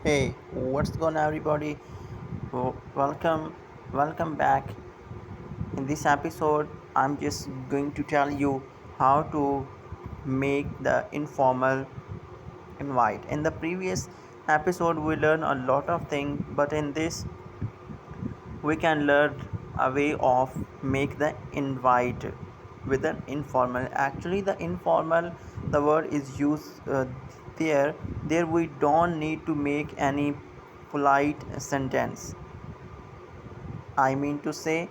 Hey, what's going on, everybody? Welcome back. In this episode, I'm just going to tell you how to make the informal invite. In the previous episode, we learned a lot of things, but in this, we can learn a way of make the invite with an informal. Actually, the informal, the word is used there we don't need to make any polite sentence. I mean to say,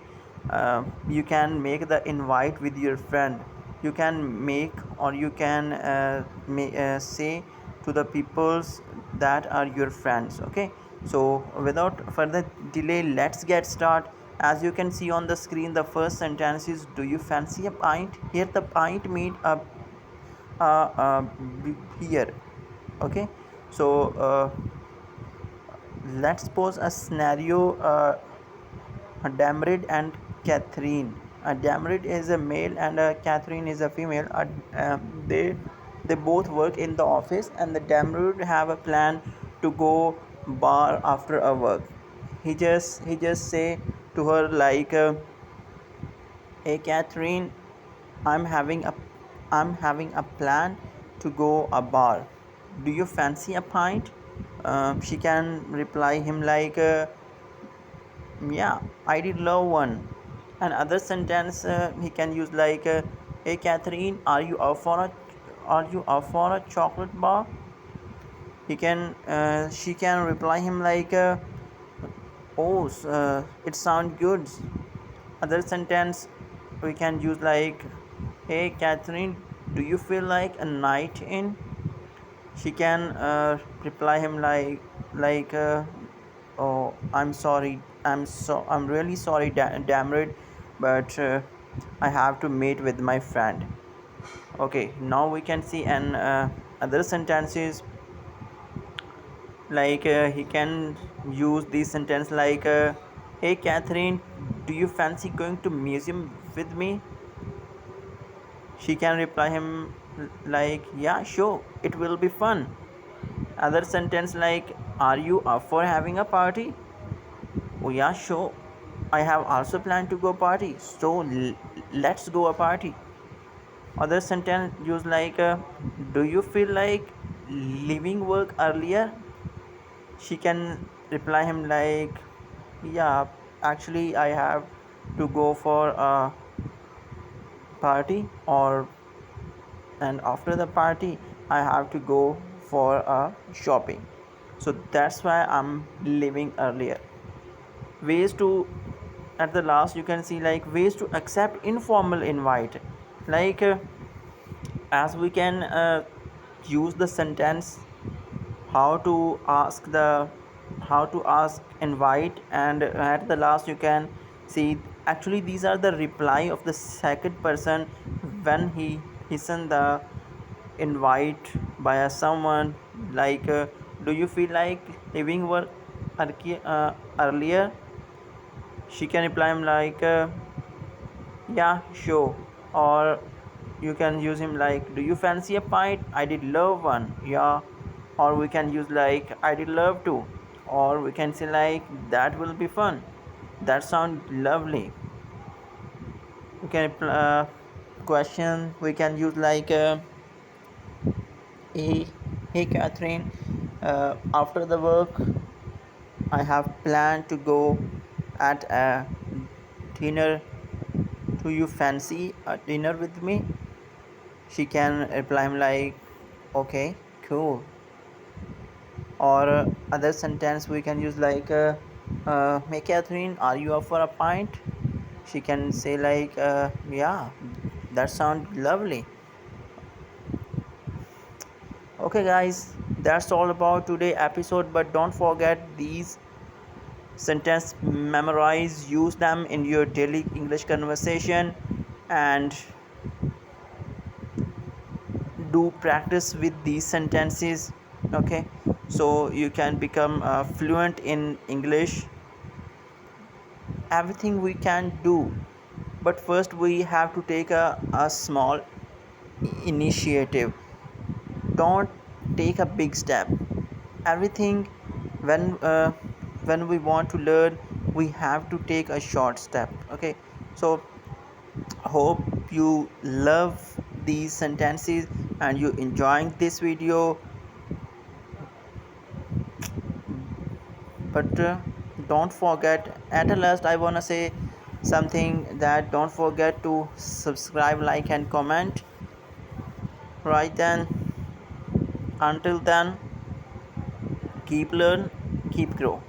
you can make the invite with your friend. You can make, or you can say to the peoples that are your friends. Okay. So without further delay, let's get start. As you can see on the screen, the first sentence is, "Do you fancy a pint?" Here, the pint mean a beer. Okay. So let's pose a scenario. Damrid and Catherine. Damrid is a male and Catherine is a female. They both work in the office, and the Damrid have a plan to go bar after a work. He just say to her like, "Hey Catherine, I'm having a I'm having a plan to go a bar. Do you fancy a pint?" She can reply him like, "Yeah, I did love one." And other sentence he can use like, "Hey Catherine, are you up for a chocolate bar?" She can reply him like, "Oh, it sounds good." Other sentence we can use like, "Hey Catherine, do you feel like a night in?" She can reply him like, "Oh, I'm sorry, I'm really sorry, damn it, but I have to meet with my friend." Okay, now we can see an other sentences like, he can use this sentence like, "Hey Catherine, do you fancy going to museum with me?" She can reply him like, "Yeah, sure, it will be fun." Other sentence like, "Are you up for having a party?" "Oh yeah, sure, I have also planned to go party, so let's go a party." Other sentence use like, "Do you feel like leaving work earlier?" She can reply him like, "Yeah, actually I have to go for a party, or and after the party I have to go for a shopping, so that's why I'm leaving earlier." Ways to, at the last you can see like, ways to accept informal invite, like, as we can use the sentence, how to ask the how to ask invite, and at the last you can see, actually these are the reply of the second person when he sent the invite by someone like, "Do you feel like leaving work earlier?" She can reply him like, "Yeah, sure." Or you can use him like, "Do you fancy a pint? I did love one." Yeah. Or we can use like, "I did love to." Or we can say like, "That will be fun. That sounds lovely." We can question. We can use like, "Hey, hey Catherine, after the work, I have planned to go at a dinner. Do you fancy a dinner with me?" She can reply him like, "Okay, cool." Or other sentence we can use like, "Hey Catherine, are you up for a pint?" She can say like, "Yeah, that sounds lovely." Okay guys, that's all about today episode, but don't forget these sentence, memorize, use them in your daily English conversation, and do practice with these sentences. Okay, so you can become fluent in English. Everything we can do, but first we have to take a small initiative. Don't take a big step. Everything when uh, when we want to learn, we have to take a short step. Okay, so hope you love these sentences and you enjoying this video. But don't forget, at the last I want to say something, that don't forget to subscribe, like and comment. Right then, until then, keep learn, keep grow.